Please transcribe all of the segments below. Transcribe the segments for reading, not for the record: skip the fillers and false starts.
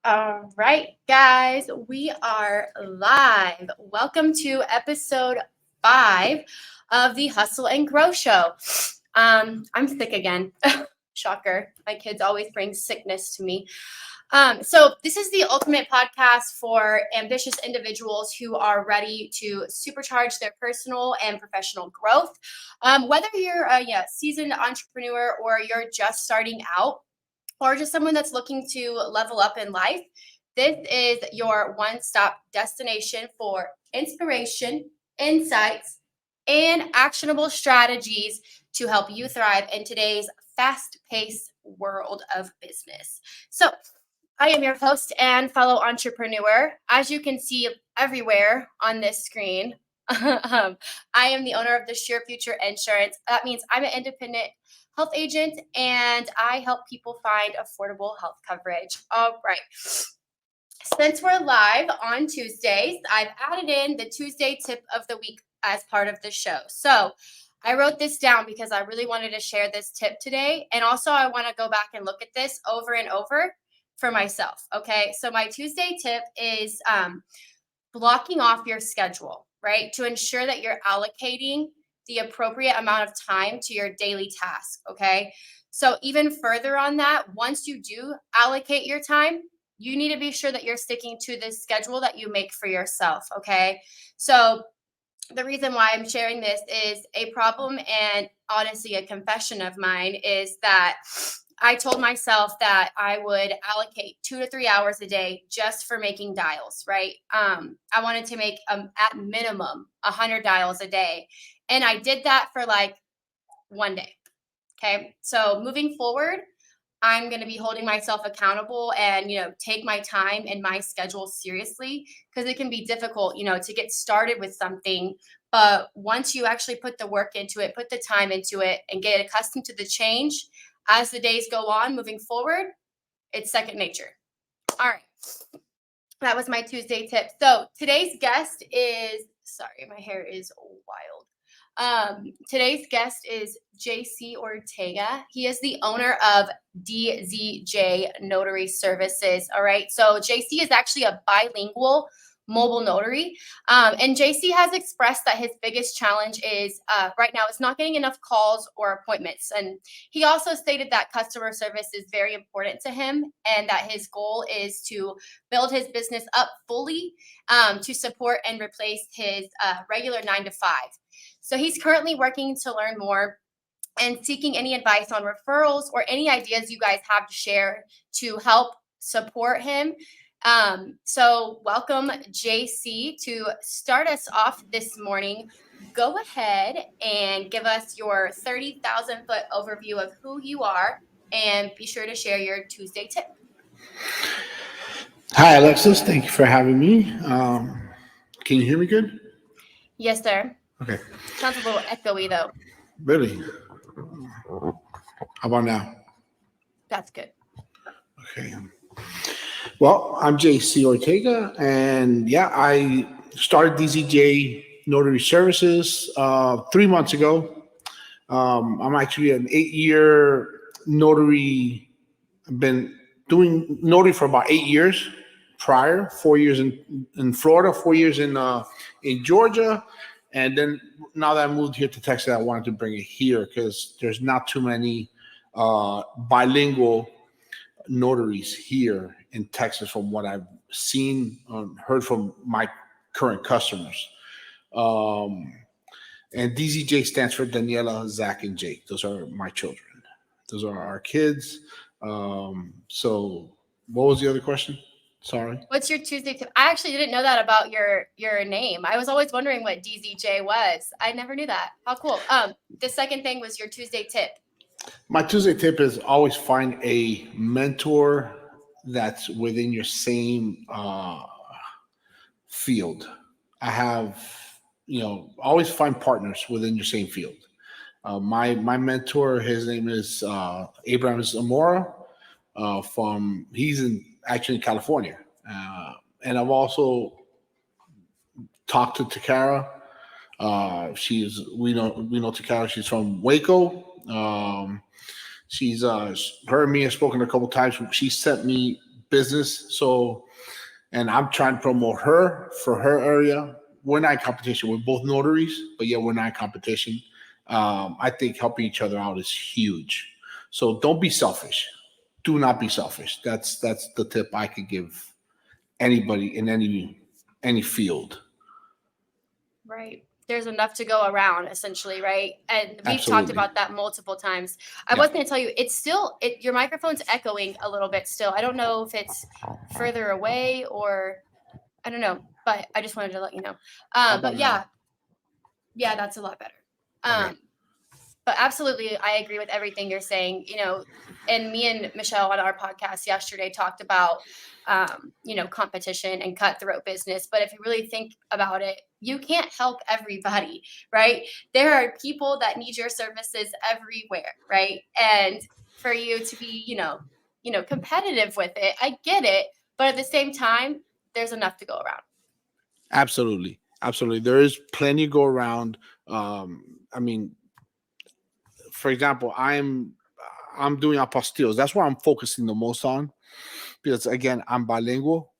All right, guys, we are live. Welcome to episode 5 of the Hustle and Grow Show. I'm sick again. Shocker. My kids always bring sickness to me. So this is the ultimate podcast for ambitious individuals who are ready to supercharge their personal and professional growth. Whether you're a seasoned entrepreneur or you're just starting out, or just someone that's looking to level up in life, this is your one-stop destination for inspiration, insights, and actionable strategies to help you thrive in today's fast-paced world of business. So, I am your host and fellow entrepreneur. As you can see everywhere on this screen, I am the owner of the Sure Future Insurance. That means I'm an independent health agent and I help people find affordable health coverage. All right. Since we're live on Tuesdays, I've added in the Tuesday tip of the week as part of the show. So I wrote this down because I really wanted to share this tip today. And also, I want to go back and look at this over and over for myself. Okay. So my Tuesday tip is blocking off your schedule, right? To ensure that you're allocating the appropriate amount of time to your daily task. Okay. So even further on that, once you do allocate your time, you need to be sure that you're sticking to the schedule that you make for yourself. Okay. So the reason why I'm sharing this is a problem and honestly a confession of mine is that I told myself that I would allocate 2 to 3 hours a day just for making dials, right? I wanted to make at minimum 100 dials a day. And I did that for like one day. Okay. So moving forward, I'm going to be holding myself accountable and, take my time and my schedule seriously because it can be difficult, to get started with something. But once you actually put the work into it, put the time into it and get accustomed to the change as the days go on moving forward, it's second nature. All right. That was my Tuesday tip. So today's guest is, sorry, my hair is wild. Today's guest is JC Ortega. He is the owner of DZJ Notary Services. All right. So JC is actually a bilingual mobile notary. And JC has expressed that his biggest challenge is right now is not getting enough calls or appointments. And he also stated that customer service is very important to him and that his goal is to build his business up fully to support and replace his regular 9 to 5. So he's currently working to learn more and seeking any advice on referrals or any ideas you guys have to share to help support him. So welcome, JC, to start us off this morning. Go ahead and give us your 30,000 foot overview of who you are and be sure to share your Tuesday tip. Hi, Alexis. Thank you for having me. Can you hear me good? Yes, sir. Okay. Sounds a little echoey, though. Really? How about now? That's good. Okay. Well, I'm JC Ortega, and I started DZJ Notary Services 3 months ago. I'm actually an 8-year notary. I've been doing notary for about 8 years prior, 4 years in Florida, 4 years in Georgia. And then now that I moved here to Texas, I wanted to bring it here because there's not too many bilingual notaries here in Texas from what I've seen, heard from my current customers. Um, and DZJ stands for Daniela, Zach, and Jake. Those are my children. Those are our kids. So what was the other question? Sorry. What's your Tuesday tip? I actually didn't know that about your name. I was always wondering what DZJ was. I never knew that. How cool. The second thing was your Tuesday tip. My Tuesday tip is always find a mentor that's within your same field. I have, always find partners within your same field. My mentor, his name is Abraham Zamora. He's actually in California, and I've also talked to Takara. We know Takara. She's from Waco. She's her and me have spoken a couple times. She sent me business. So, and I'm trying to promote her for her area. We're not in competition. We're both notaries, but yeah, we're not in competition. I think helping each other out is huge. So don't be selfish. Do not be selfish. That's the tip I could give anybody in any field. Right. There's enough to go around, essentially, right? And we've talked Absolutely. about that multiple times. I Yeah. was going to tell you, it's still, your microphone's echoing a little bit still. I don't know if it's further away or I don't know, but I just wanted to let you know. How But about now? yeah, that's a lot better. Okay. But absolutely, I agree with everything you're saying. And me and Michelle on our podcast yesterday talked about, competition and cutthroat business. But if you really think about it, you can't help everybody, right? There are people that need your services everywhere, right? And for you to be, competitive with it, I get it. But at the same time, there's enough to go around. Absolutely. Absolutely. There is plenty to go around. I mean, for example, I'm doing apostilles. That's what I'm focusing the most on because again, I'm bilingual.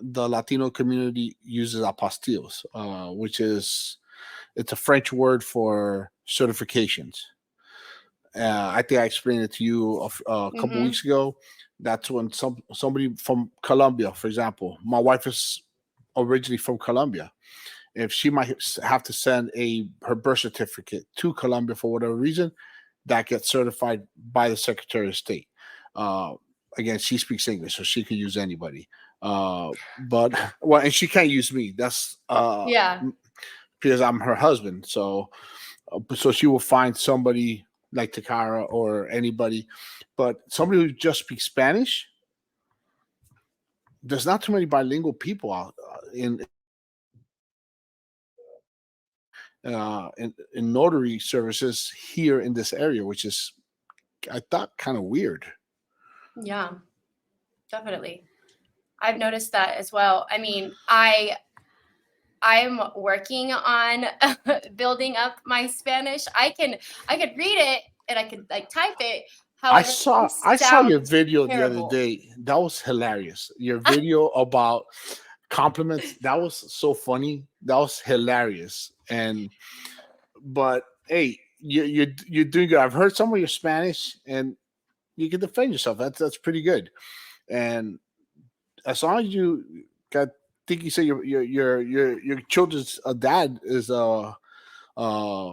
The Latino community uses apostilles, which is it's a French word for certifications. I think I explained it to you a couple Mm-hmm. weeks ago. That's when somebody from Colombia, for example, my wife is originally from Colombia. If she might have to send her birth certificate to Colombia for whatever reason, that gets certified by the Secretary of State. Uh, Again, she speaks English, so she could use anybody. But well, and she can't use me. That's Yeah. because I'm her husband. So she will find somebody like Takara or anybody, but somebody who just speaks Spanish. There's not too many bilingual people out in notary services here in this area, which is I thought kind of weird. Yeah, definitely. I've noticed that as well. I mean, I'm working on building up my Spanish. I could read it and I could like type it. I However, I saw I saw your sound video the other terrible. day. That was hilarious. Your video about compliments, that was so funny. That was hilarious. But hey, you're doing good. I've heard some of your Spanish, and you can defend yourself. That's pretty good. And as long as you got, think you say your children's dad is Puerto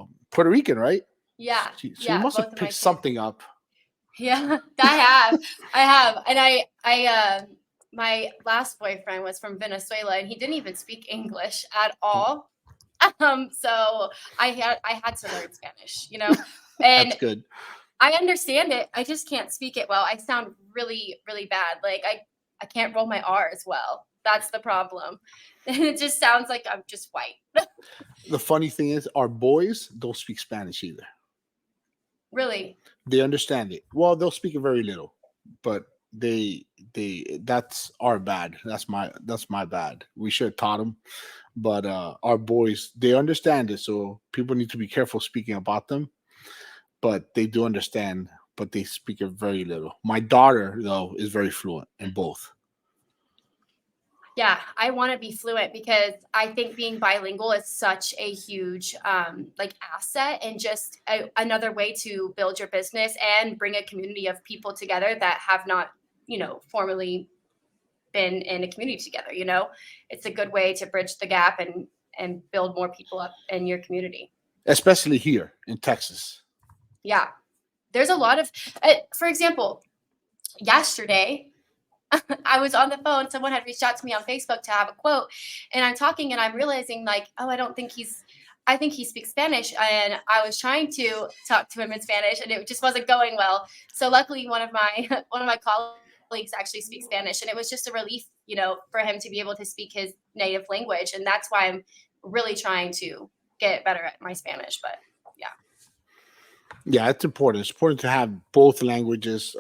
Rican, right? Yeah, So you yeah, must both have of my picked kids. something up. Yeah, I have, and my last boyfriend was from Venezuela, and he didn't even speak English at all. So I had to learn Spanish, That's and good. I understand it. I just can't speak it well. I sound really, really bad. Like I can't roll my R as well. That's the problem. It just sounds like I'm just white. The funny thing is, our boys don't speak Spanish either. Really. They understand it. Well, they'll speak it very little, but they that's our bad. That's my bad. We should have taught them, but our boys they understand it. So people need to be careful speaking about them, but they do understand. But they speak it very little. My daughter though is very fluent in both. Yeah, I want to be fluent because I think being bilingual is such a huge like asset and just another way to build your business and bring a community of people together that have not, formally been in a community together, It's a good way to bridge the gap and build more people up in your community. Especially here in Texas. Yeah. There's a lot of for example, yesterday I was on the phone. Someone had reached out to me on Facebook to have a quote, and I'm talking, and I'm realizing like, oh, I don't think I think he speaks Spanish, and I was trying to talk to him in Spanish, and it just wasn't going well. So luckily, one of my one of my colleagues actually speaks Spanish, and it was just a relief, for him to be able to speak his native language, and that's why I'm really trying to get better at my Spanish. But yeah, Yeah, it's important. It's important to have both languages.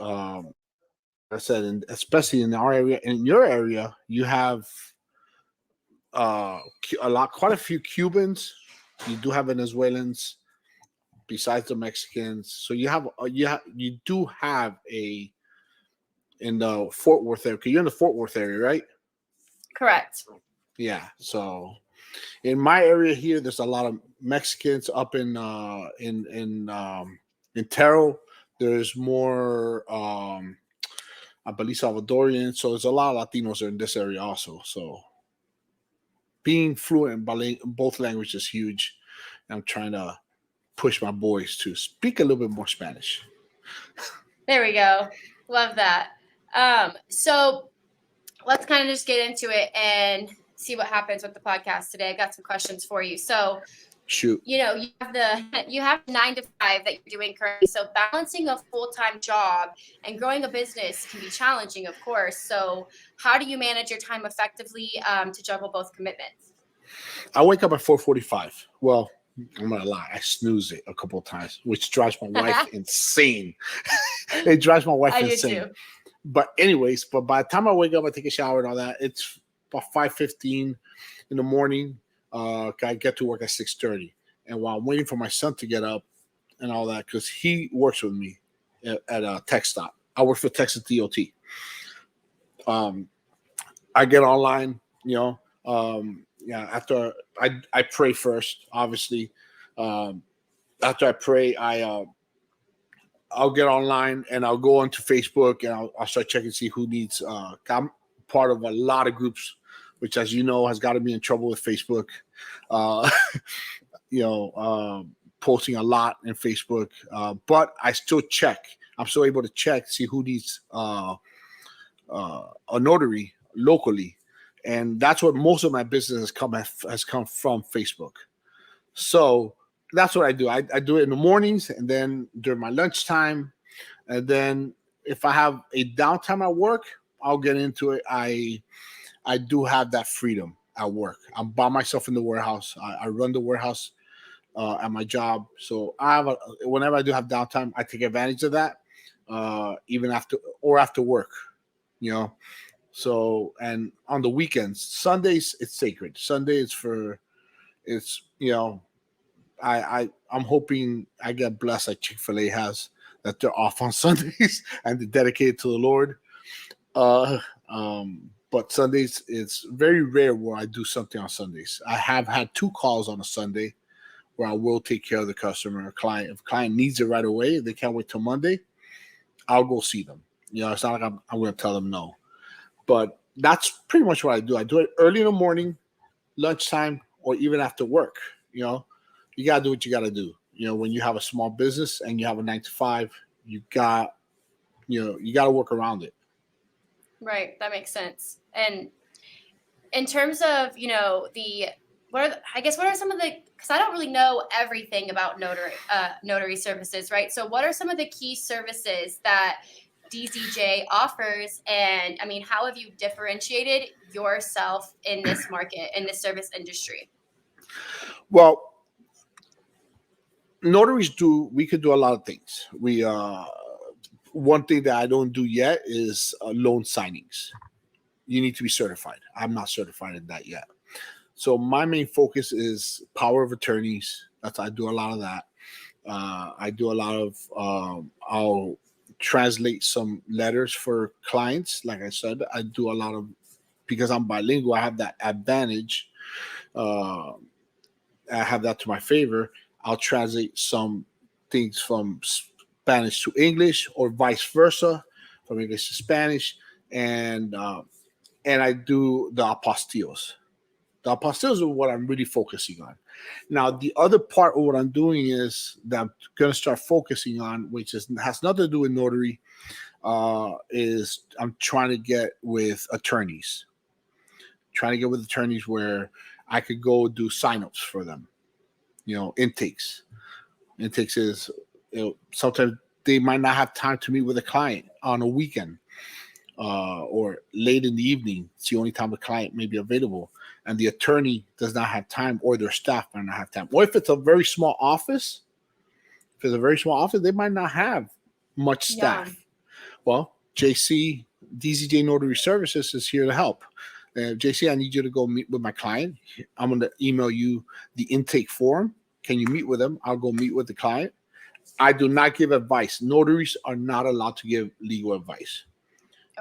I said, and especially in our area, in your area, you have quite a few Cubans. You do have Venezuelans besides the Mexicans. So you do have in the Fort Worth area. 'Cause you're in the Fort Worth area, right? Correct. Yeah. So in my area here, there's a lot of Mexicans up in Terrell. There's more I believe Salvadorian. So there's a lot of Latinos in this area also. So being fluent in both languages is huge. I'm trying to push my boys to speak a little bit more Spanish. There we go. Love that. So let's kind of just get into it and see what happens with the podcast today. I got some questions for you. So, Shoot. you know, you have 9 to 5 that you're doing currently. So balancing a full-time job and growing a business can be challenging, of course. So how do you manage your time effectively to juggle both commitments? I wake up at 4:45. Well, I'm gonna lie, I snooze it a couple of times, which drives my wife insane. It drives my wife I do insane. too. But anyways, by the time I wake up, I take a shower and all that. It's about 5:15 in the morning. I get to work at 6:30, and while I'm waiting for my son to get up and all that, because he works with me at a tech stop. I work for Texas DOT. I get online, after I pray first, obviously. After I pray, I'll get online and I'll go onto Facebook and I'll start checking to see who needs. I'm part of a lot of groups, which, as you know, has got to be in trouble with Facebook. Uh, posting a lot in Facebook, but I still check. I'm still able to check, see who needs a notary locally, and that's what most of my business has come from Facebook. So that's what I do. I do it in the mornings and then during my lunchtime, and then if I have a downtime at work, I'll get into it. I do have that freedom at work. I'm by myself in the warehouse. I run the warehouse at my job, so whenever I do have downtime, I take advantage of that, even after work, you know. So, and on the weekends, Sundays, it's sacred. Sunday is it's I'm hoping I get blessed like Chick-fil-A has, that they're off on Sundays and they're dedicated to the Lord. But Sundays, it's very rare where I do something on Sundays. I have had 2 calls on a Sunday where I will take care of the customer or client. If a client needs it right away, they can't wait till Monday, I'll go see them. It's not like I'm going to tell them no. But that's pretty much what I do. I do it early in the morning, lunchtime, or even after work. You got to do what you got to do. When you have a small business and you have a 9 to 5, you got to work around it. Right. That makes sense. And in terms of, what are some of the, because I don't really know everything about notary services, right? So what are some of the key services that DZJ offers? And I mean, how have you differentiated yourself in this market, in this service industry? Well, notaries we could do a lot of things. One thing that I don't do yet is loan signings. You need to be certified. I'm not certified in that yet. So my main focus is power of attorneys. I do a lot of that. I do a lot of, I'll translate some letters for clients. Like I said, I do a lot of, because I'm bilingual, I have that advantage. I have that to my favor. I'll translate some things from Spanish to English or vice versa, from English to Spanish. And I do the apostilles. The apostilles are what I'm really focusing on. Now, the other part of what I'm doing is that I'm going to start focusing on, which has nothing to do with notary, is I'm trying to get with attorneys. Where I could go do signups for them. Intakes. Intakes is, sometimes they might not have time to meet with a client on a weekend. Or late in the evening. It's the only time the client may be available, and the attorney does not have time, or their staff might not have time. Or if it's a very small office, they might not have much staff. Yeah. Well, DZJ Notary Services is here to help. JC, I need you to go meet with my client. I'm going to email you the intake form. Can you meet with them? I'll go meet with the client. I do not give advice. Notaries are not allowed to give legal advice.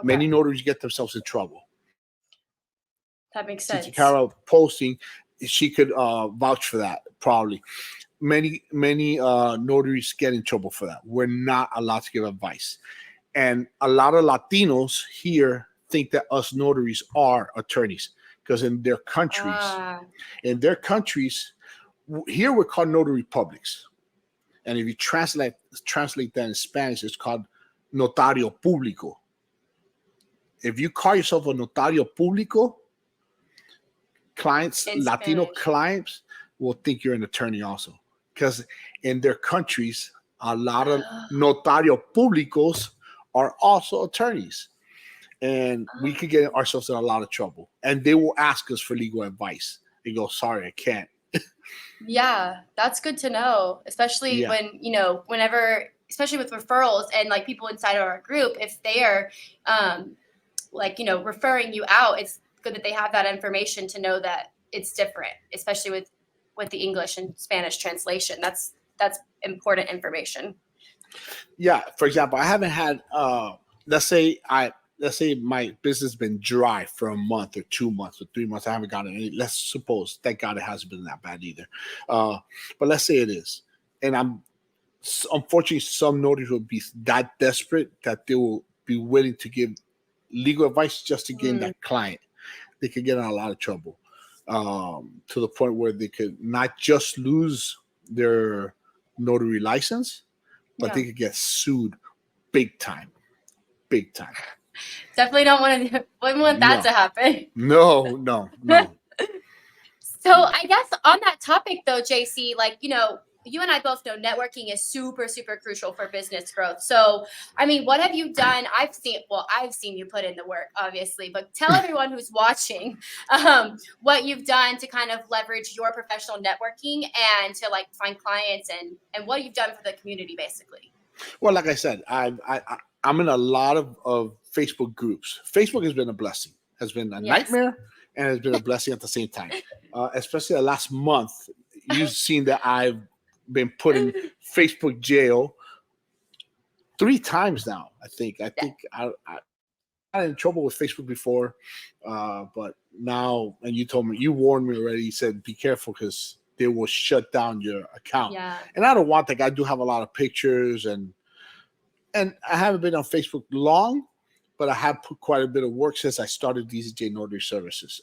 Many Okay. notaries get themselves in trouble. That makes Since sense. Carol posting, she could vouch for that probably. Many notaries get in trouble for that. We're not allowed to give advice, and a lot of Latinos here think that us notaries are attorneys because Ah, in their countries, here we're called notary publics, and if you translate that in Spanish, it's called notario público. If you call yourself a notario público, in Latino Spanish. clients will think you're an attorney also. Because in their countries, a lot of notario públicos are also attorneys. And we could get ourselves in a lot of trouble. And they will ask us for legal advice. They go, sorry, I can't. Yeah, that's good to know, especially Yeah. when, whenever, especially with referrals and like people inside of our group, if they are referring you out, it's good that they have that information to know that it's different, especially with the English and Spanish translation. That's important information. Yeah. For example, I haven't had let's say my business has been dry for a month or 2 months or 3 months. I haven't gotten any. Let's suppose, thank God, it hasn't been that bad either. But let's say it is, and unfortunately, some notaries will be that desperate that they will be willing to give legal advice just to gain that client. They could get in a lot of trouble, to the point where they could not just lose their notary license, but Yeah. they could get sued big time. Big time. Definitely wouldn't want that to happen. No. So I guess on that topic though, JC, you and I both know networking is super, super crucial for business growth. So, I mean, what have you done? I've seen you put in the work, obviously, but tell everyone who's watching what you've done to kind of leverage your professional networking and to like find clients and what you've done for the community, basically. Well, like I said, I'm in a lot of Facebook groups. Facebook has been a blessing, has been a nightmare, and has been a blessing at the same time. Especially the last month, you've seen that I've been put in Facebook jail 3 times now. I think I got in trouble with Facebook before, but now, and you warned me already. You said be careful because they will shut down your account. Yeah. And I don't want that. I do have a lot of pictures, and I haven't been on Facebook long, but I have put quite a bit of work since I started DZJ Notary Services.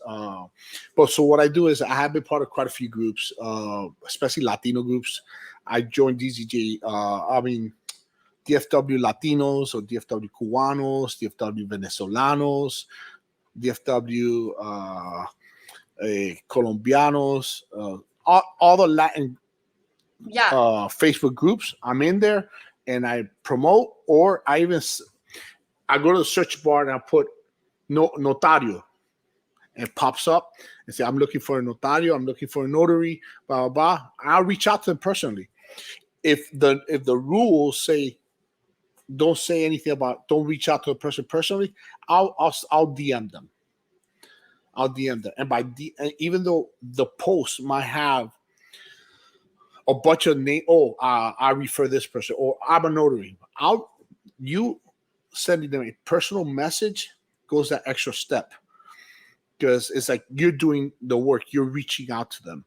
But so what I do is I have been part of quite a few groups, especially Latino groups. I joined DZJ, DFW Latinos or DFW Cubanos, DFW Venezolanos, DFW Colombianos, all the Latin Facebook groups. I'm in there and I promote, or I go to the search bar and I put notario, and it pops up and say, I'm looking for a notario, I'm looking for a notary, blah, blah, blah. I'll reach out to them personally. If the rules say don't say anything about, don't reach out to a person personally, I'll DM them. I'll DM them. And even though the post might have a bunch of name, I refer this person, or I'm a notary, you sending them a personal message goes that extra step, because it's like you're doing the work, you're reaching out to them,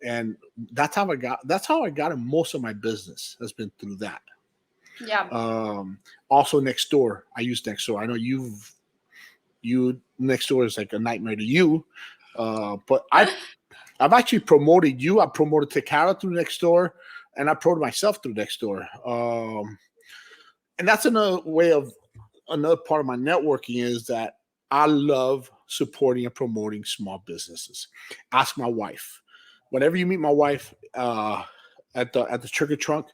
and that's how I got in most of my business, has been through that. Yeah. Also, Nextdoor, I use Nextdoor. I know Nextdoor is like a nightmare to you, but I've actually promoted you. I promoted Takara through Nextdoor, and I promoted myself through Nextdoor. And that's another part of my networking, is that I love supporting and promoting small businesses. Ask my wife. Whenever you meet my wife at the Trigger Trunk,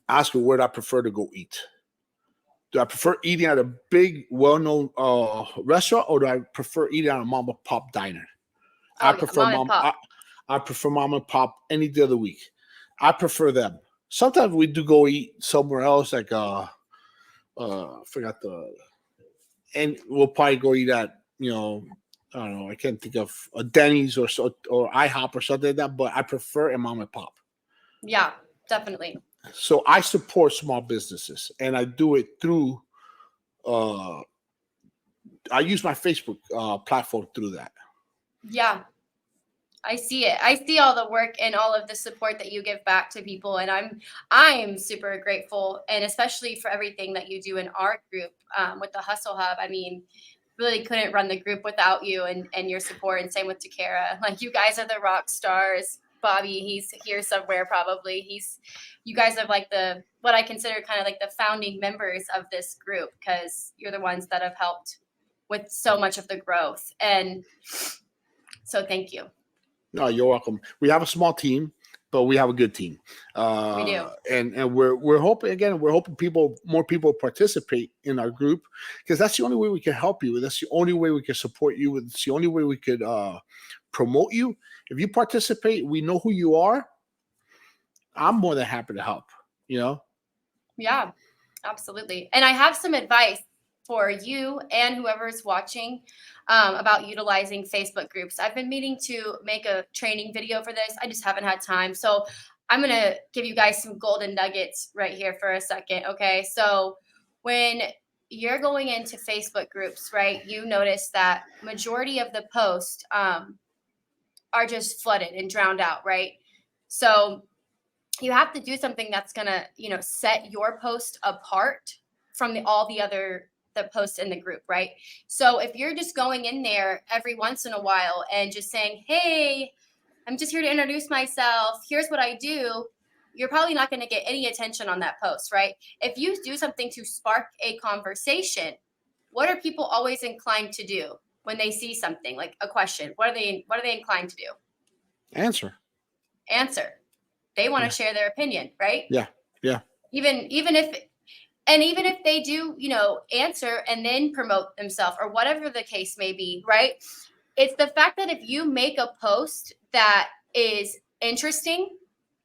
ask her where I prefer to go eat. Do I prefer eating at a big, well-known restaurant, or do I prefer eating at a mom and pop diner? I prefer mom and pop any day of the week. I prefer them. Sometimes we do go eat somewhere else, like and we'll probably go eat at, I don't know, I can't think of a Denny's or IHOP or something like that, but I prefer a mom and pop. Yeah, definitely. So I support small businesses, and I do it through uh, I use my Facebook platform through that. Yeah, I see it. I see all the work and all of the support that you give back to people, and I'm super grateful, and especially for everything that you do in our group with the Hustle Hub. I mean, really couldn't run the group without you and your support, and same with Takara. Like, you guys are the rock stars. Bobby, he's here somewhere probably. You guys are like what I consider kind of like the founding members of this group, because you're the ones that have helped with so much of the growth. And so thank you. No, you're welcome. We have a small team, but we have a good team. We do. And we're hoping, more people participate in our group, because that's the only way we can help you. That's the only way we can support you. It's the only way we could promote you. If you participate, we know who you are. I'm more than happy to help, Yeah, absolutely. And I have some advice for you and whoever's watching about utilizing Facebook groups. I've been meaning to make a training video for this. I just haven't had time. So I'm going to give you guys some golden nuggets right here for a second. Okay. So when you're going into Facebook groups, right, you notice that majority of the posts are just flooded and drowned out, right? So you have to do something that's going to, set your post apart from all the other the posts in the group, right? So if you're just going in there every once in a while and just saying, hey, I'm just here to introduce myself, here's what I do, you're probably not going to get any attention on that post, right? If you do something to spark a conversation, what are people always inclined to do when they see something like a question? What are they inclined to do? Answer. They want to share their opinion, right? Yeah. Even if they do, answer and then promote themselves or whatever the case may be, right? It's the fact that if you make a post that is interesting,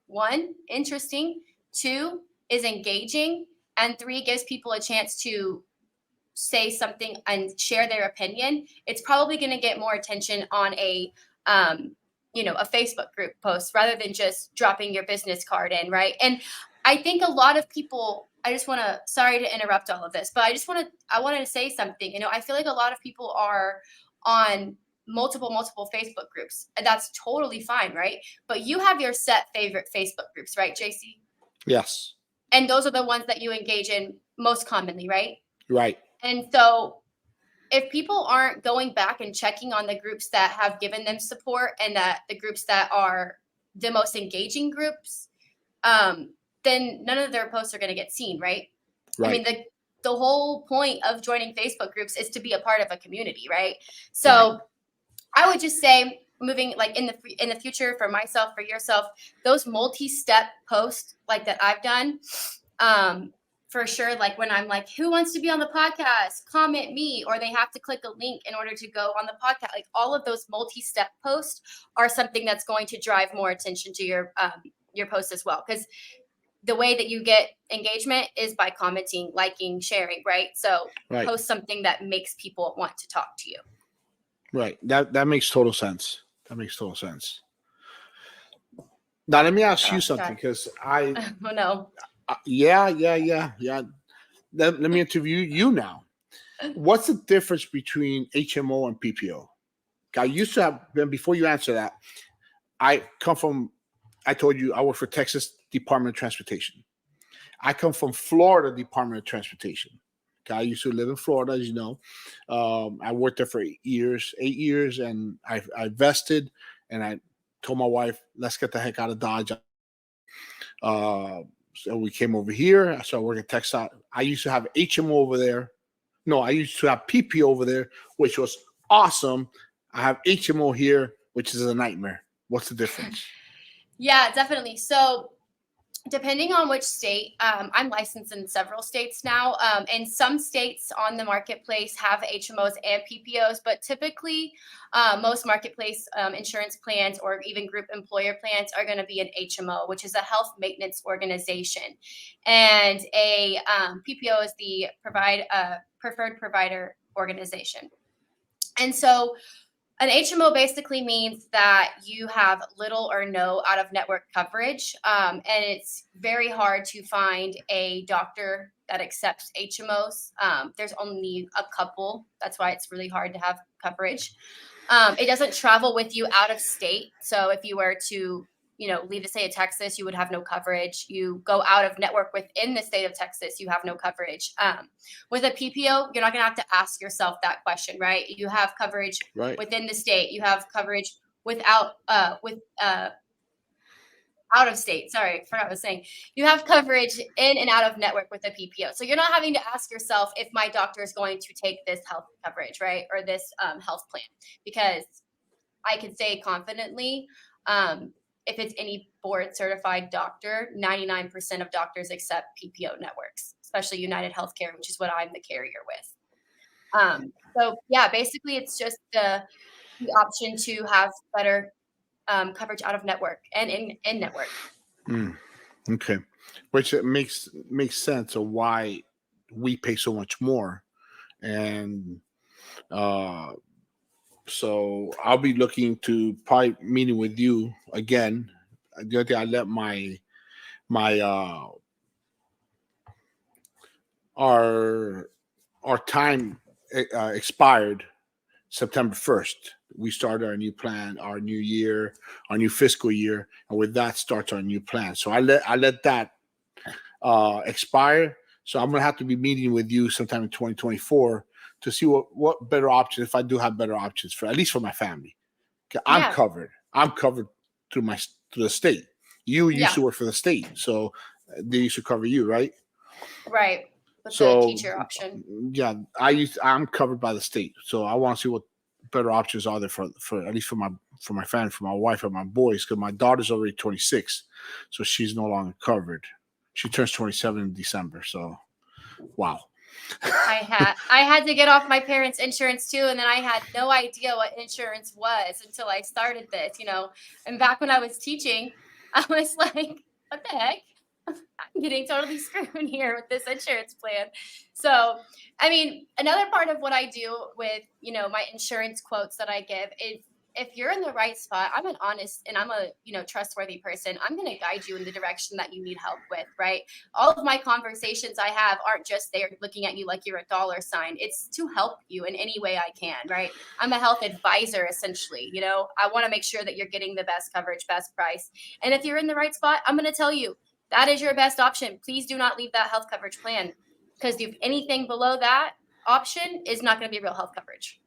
1, interesting, 2, is engaging, and 3, gives people a chance to say something and share their opinion, it's probably going to get more attention on a Facebook group post rather than just dropping your business card in, right? And I think a lot of people, sorry to interrupt all of this, but I wanted to say something. I feel like a lot of people are on multiple Facebook groups, and that's totally fine, right? But you have your set favorite Facebook groups, right, JC? Yes. And those are the ones that you engage in most commonly, right? Right. And so if people aren't going back and checking on the groups that have given them support and that the groups that are the most engaging groups, then none of their posts are going to get seen, right? I mean, the whole point of joining Facebook groups is to be a part of a community, right? So I would just say, moving like in the future, for myself, for yourself, those multi-step posts like that I've done, for sure, like when I'm like, who wants to be on the podcast? Comment me, or they have to click a link in order to go on the podcast. Like, all of those multi-step posts are something that's going to drive more attention to your post as well. Because the way that you get engagement is by commenting, liking, sharing, right? So post something that makes people want to talk to you. Right. That makes total sense. Now, let me ask you something, because oh no. Yeah. Let me interview you now. What's the difference between HMO and PPO? I used to have, before you answer that, I told you I work for Texas Department of Transportation. I come from Florida Department of Transportation. I used to live in Florida, as you know. I worked there for 8 years, and I vested, and I told my wife, let's get the heck out of Dodge. So we came over here. I started working at Texas. I used to have HMO over there. No, I used to have PPO over there, which was awesome. I have HMO here, which is a nightmare. What's the difference? Yeah, definitely. So depending on which state, I'm licensed in several states now, and some states on the marketplace have HMOs and PPOs, but typically most marketplace insurance plans or even group employer plans are going to be an HMO, which is a health maintenance organization, and a PPO is the preferred provider organization. And so An HMO basically means that you have little or no out-of-network coverage, and it's very hard to find a doctor that accepts HMOs. There's only a couple. That's why it's really hard to have coverage. It doesn't travel with you out of state. So if you were to, leave the state of Texas, you would have no coverage. You go out of network within the state of Texas, you have no coverage. With a PPO, you're not going to have to ask yourself that question, right? You have coverage Right. within the state. You have coverage without out of state. Sorry, I forgot what I was saying. You have coverage in and out of network with a PPO. So you're not having to ask yourself if my doctor is going to take this health coverage, right? Or this health plan, because I can say confidently, if it's any board certified doctor, 99% of doctors accept PPO networks, especially United Healthcare, which is what I'm the carrier with. So yeah, basically it's just the option to have better coverage out of network and in network. Okay, which it makes sense of why we pay so much more, and uh, so I'll be looking to probably meeting with you again. The other day I let my our time expired September 1st. We started our new plan, our new year, our new fiscal year, and with that starts our new plan. So I let that expire. So I'm gonna have to be meeting with you sometime in 2024 to see what better options, if I do have better options for at least for my family. 'Kay, I'm Yeah. covered. I'm covered through the state. You used Yeah. to work for the state, so they used to cover you, right? Right. With the So teacher option. yeah, I'm covered by the state. So I want to see what better options are there for at least for my family, for my wife, and my boys, because my daughter's already 26, so she's no longer covered. She turns 27 in December. So wow. I had to get off my parents' insurance too, and then I had no idea what insurance was until I started this, And back when I was teaching, I was like, what the heck? I'm getting totally screwed here with this insurance plan. So, I mean, another part of what I do with, my insurance quotes that I give is if you're in the right spot, I'm an honest and I'm a, trustworthy person. I'm going to guide you in the direction that you need help with, right? All of my conversations I have aren't just there looking at you like you're a dollar sign. It's to help you in any way I can, right? I'm a health advisor, essentially. I want to make sure that you're getting the best coverage, best price. And if you're in the right spot, I'm going to tell you that is your best option. Please do not leave that health coverage plan, because if anything below that option is not going to be real health coverage.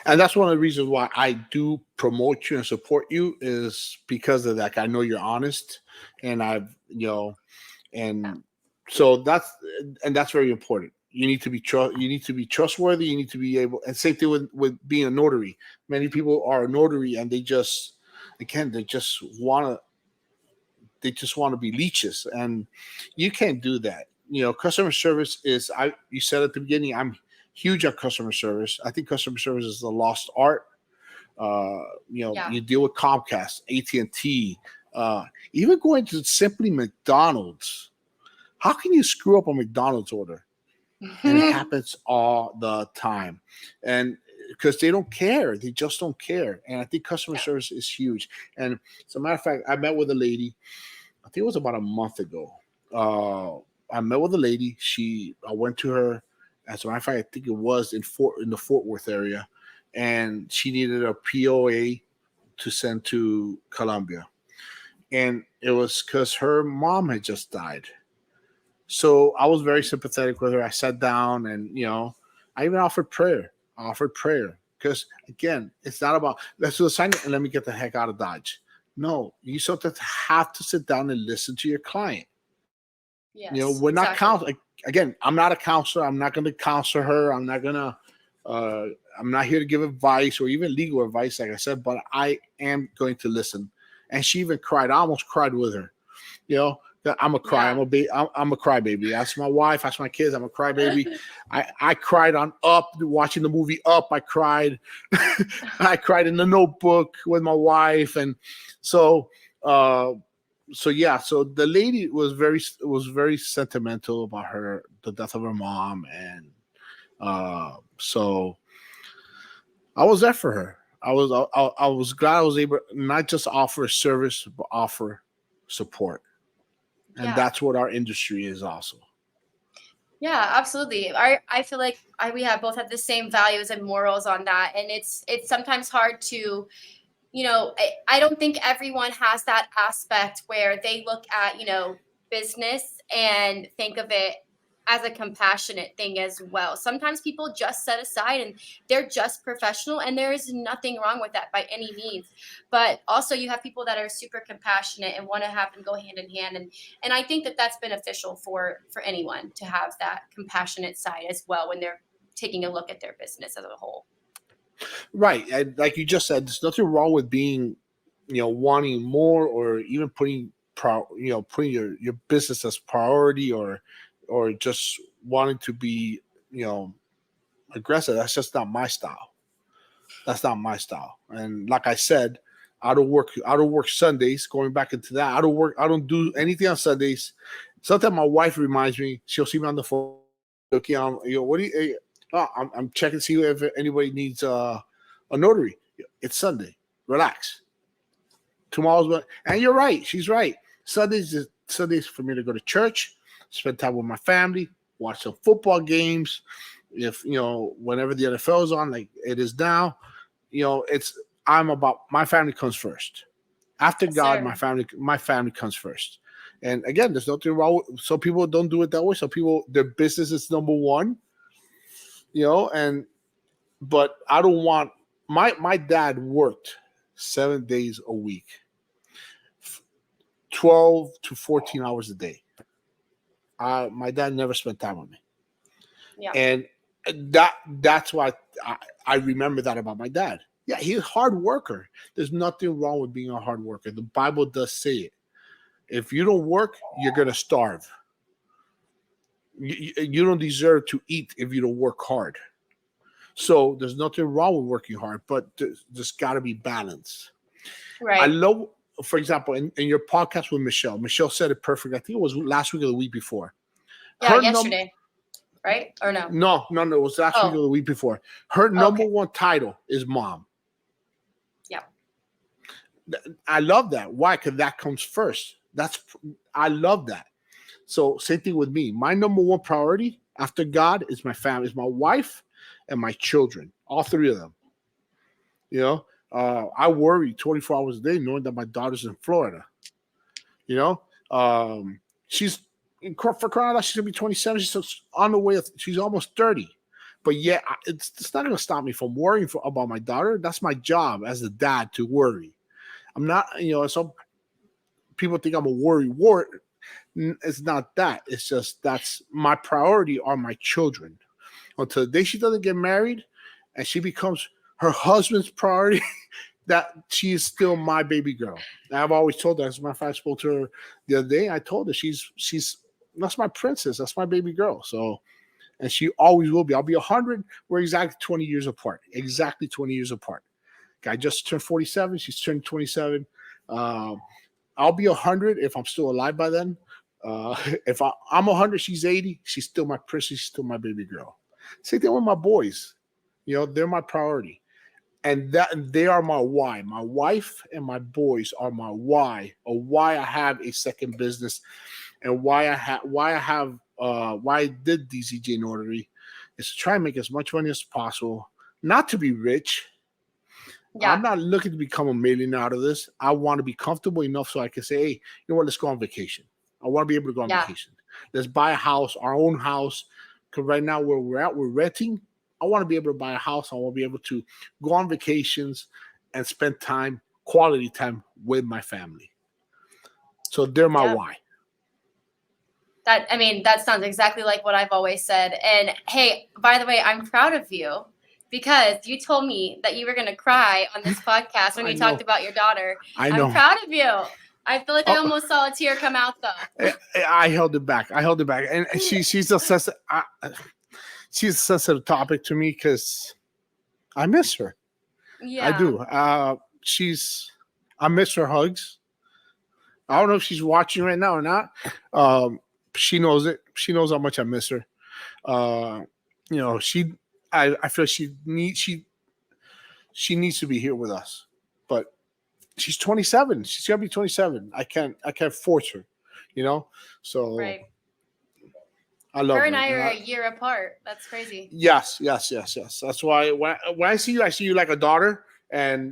And that's one of the reasons why I do promote you and support you, is because of that. I know you're honest, and and so that's very important. You need to be trustworthy. You need to be able, and same thing with being a notary. Many people are a notary and they just want to be leeches, and you can't do that. Customer service is, you said at the beginning, I'm huge on customer service. I think customer service is the lost art. You deal with Comcast, AT&T, even going to simply McDonald's. How can you screw up a McDonald's order? And it happens all the time. And because they don't care, they just don't care. And I think customer service is huge. And as a matter of fact, I met with a lady, I think it was about a month ago. I met with a lady. I went to her. As a matter of fact, I think it was in the Fort Worth area, and she needed a POA to send to Colombia, and it was because her mom had just died. So I was very sympathetic with her. I sat down, and I even offered prayer. Because again, it's not about let's do a sign and let me get the heck out of Dodge. No, you sort of have to sit down and listen to your client. Yes, we're not exactly. again, I'm not a counselor. I'm not going to counsel her. I'm not here to give advice or even legal advice, like I said, but I am going to listen. And she even cried. I almost cried with her. I'm a cry. Yeah. I'm a crybaby. Ask my wife, ask my kids. I'm a crybaby. I cried on Up, watching the movie Up. I cried. I cried in The Notebook with my wife, and so yeah. So the lady was very sentimental about the death of her mom, and so I was there for her. I was glad I was able not just offer a service, but offer support. And Yeah. that's what our industry is also. Yeah, absolutely. I feel like we have both have the same values and morals on that, and it's sometimes hard to, I don't think everyone has that aspect where they look at, business and think of it as a compassionate thing as well. Sometimes people just set aside and they're just professional, and there is nothing wrong with that by any means. But also you have people that are super compassionate and want to have them go hand in hand, and I think that that's beneficial for anyone to have that compassionate side as well when they're taking a look at their business as a whole. Right. And like you just said, there's nothing wrong with being, wanting more, or even putting your business as priority, or just wanting to be, aggressive. That's just not my style. That's not my style. And like I said, I don't work Sundays. Going back into that, I don't do anything on Sundays. Sometimes my wife reminds me. She'll see me on the phone. Okay, what do you? I'm checking to see if anybody needs a notary. It's Sunday. Relax. Tomorrow's, and you're right. She's right. Sundays for me to go to church, spend time with my family, watch some football games. If whenever the NFL is on, like it is now, it's I'm about my family comes first. After Yes, God, sir. my family comes first. And again, there's nothing wrong. Some people don't do it that way. Some people, their business is number one. And but I don't want my dad worked 7 days a week, 12 to 14 hours a day. My dad never spent time with me, Yeah. and that's why I remember that about my dad. Yeah, he's a hard worker. There's nothing wrong with being a hard worker. The Bible does say it. If you don't work, you're gonna starve. You don't deserve to eat if you don't work hard. So there's nothing wrong with working hard, but there's got to be balance. I Right. love, for example, in your podcast with Michelle said it perfect. I think it was last week or the week before. Yeah, Her number, yesterday, right? Or no? no, it was last week or Oh, the week before. Her number okay. one title is mom. Yeah. I love that. Why? Because that comes first. I love that. So same thing with me. My number one priority after God is my family, is my wife and my children. All three of them. You know, I worry 24 hours a day knowing that my daughter's in Florida. You know, she's for crying out, she's gonna be 27. She's on the way. She's almost 30. But yeah, it's not gonna stop me from worrying about my daughter. That's my job as a dad to worry. I'm not, some people think I'm a worry wart. It's not that. It's just that's my priority are my children. Until the day she doesn't get married and she becomes her husband's priority, that she is still my baby girl. And I've always told her. As a matter of fact, I spoke to her the other day. I told her she's that's my princess. That's my baby girl. So, and she always will be. I'll be 100. We're exactly 20 years apart. Exactly 20 years apart. I just turned 47. She's turned 27. Um, I'll be 100 if I'm still alive by then. If I'm 100, she's 80. She's still my princess. She's still my baby girl. Same thing with my boys. They're my priority, and they are my why. My wife and my boys are my why, or why I have a second business, and why I did DZJ Notary is to try and make as much money as possible, not to be rich. I'm Yeah. not looking to become a millionaire out of this. I want to be comfortable enough so I can say, hey, you know what, let's go on vacation. I want to be able to go on Yeah. vacation. Let's buy a house, our own house. Because right now where we're at, we're renting. I want to be able to buy a house. I want to be able to go on vacations and spend time, quality time with my family. So they're my Yeah. why. That sounds exactly like what I've always said. And hey, by the way, I'm proud of you because you told me that you were going to cry on this podcast when I you talked know. about your daughter. I I'm know. proud of you. I feel like I Oh, almost saw a tear come out though. I held it back. And she's a she's a sensitive topic to me because I miss her. I Yeah. do. I miss her hugs. I don't know if she's watching right now or not. She knows it. She knows how much I miss her. Uh, she, I feel she she needs to be here with us. But she's 27. She's gonna be 27. I can't force her, you know. So Right. I love Her her. and I are a year apart. That's crazy. Yes. That's why when I see you like a daughter, and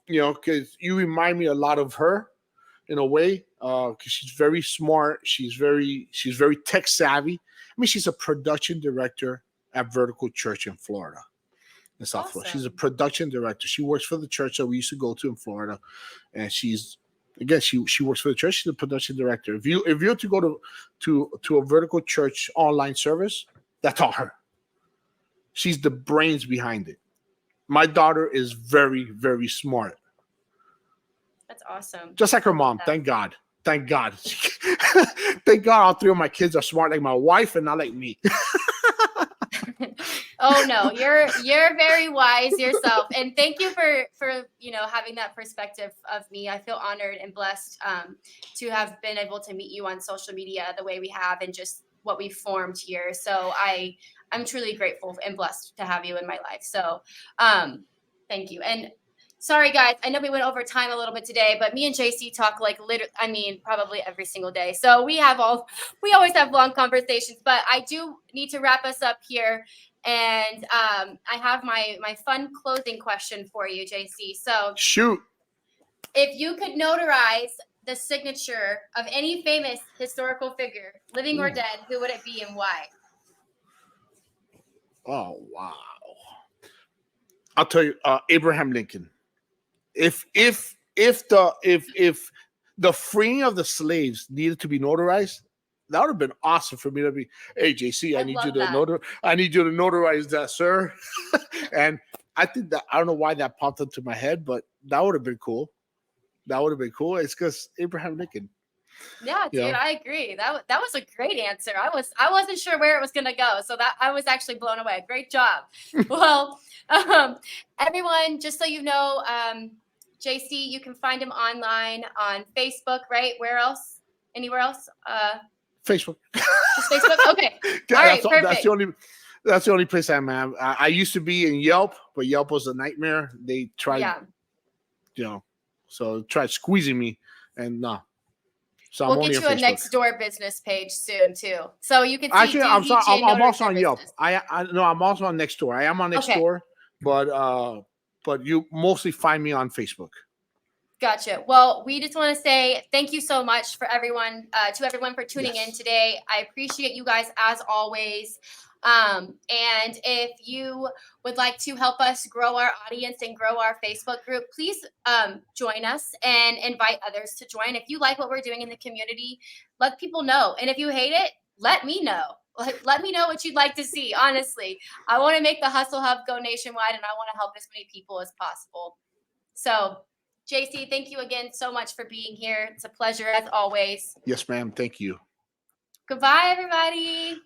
you know, because you remind me a lot of her in a way, because she's very smart. She's very tech savvy. I mean, she's a production director at Vertical Church in Florida. In South Florida. She's a Awesome. production director. She works for the church that we used to go to in Florida, and she's again she works for the church. She's a production director. If you're to go to a Vertical Church online service, that's all her. She's the brains behind it. My daughter is very smart, That's awesome. just like her mom. Thank God. Thank God. Thank God all three of my kids are smart like my wife and not like me. Oh no, you're very wise yourself, and thank you for having that perspective of me. I feel honored and blessed to have been able to meet you on social media the way we have, and just what we formed here. So I'm truly grateful and blessed to have you in my life. So thank you. And sorry guys, I know we went over time a little bit today, but me and JC talk like probably every single day. So we always have long conversations, but I do need to wrap us up here. And I have my fun closing question for you, JC. So shoot. If you could notarize the signature of any famous historical figure, living or dead, who would it be and why? Oh wow. I'll tell you, Abraham Lincoln. If the freeing of the slaves needed to be notarized, that would have been awesome for me to be, hey JC, I need you to notarize that, sir. And I think that I don't know why that popped into my head, but that would have been cool. It's because Abraham Lincoln. Yeah, dude, I agree. That was a great answer. I wasn't sure where it was gonna go, so that I was actually blown away. Great job. Well, everyone, just so you know, JC, you can find him online on Facebook, right? Where else? Anywhere else? Facebook. Just Facebook. Okay. All right. Perfect. That's the only place I'm at. I used to be in Yelp, but Yelp was a nightmare. They tried, tried squeezing me, and no. So we'll get you a next door business page soon too, so you can see. Actually, I'm also on Yelp. I'm also on Nextdoor. I am on Nextdoor, but you mostly find me on Facebook. Gotcha. Well, we just want to say thank you so much for everyone, for tuning in today. I appreciate you guys as always. And if you would like to help us grow our audience and grow our Facebook group, please join us and invite others to join. If you like what we're doing in the community, let people know. And if you hate it, let me know. Let me know what you'd like to see. Honestly, I want to make the Hustle Hub go nationwide, and I want to help as many people as possible. So, JC, thank you again so much for being here. It's a pleasure as always. Yes, ma'am. Thank you. Goodbye, everybody.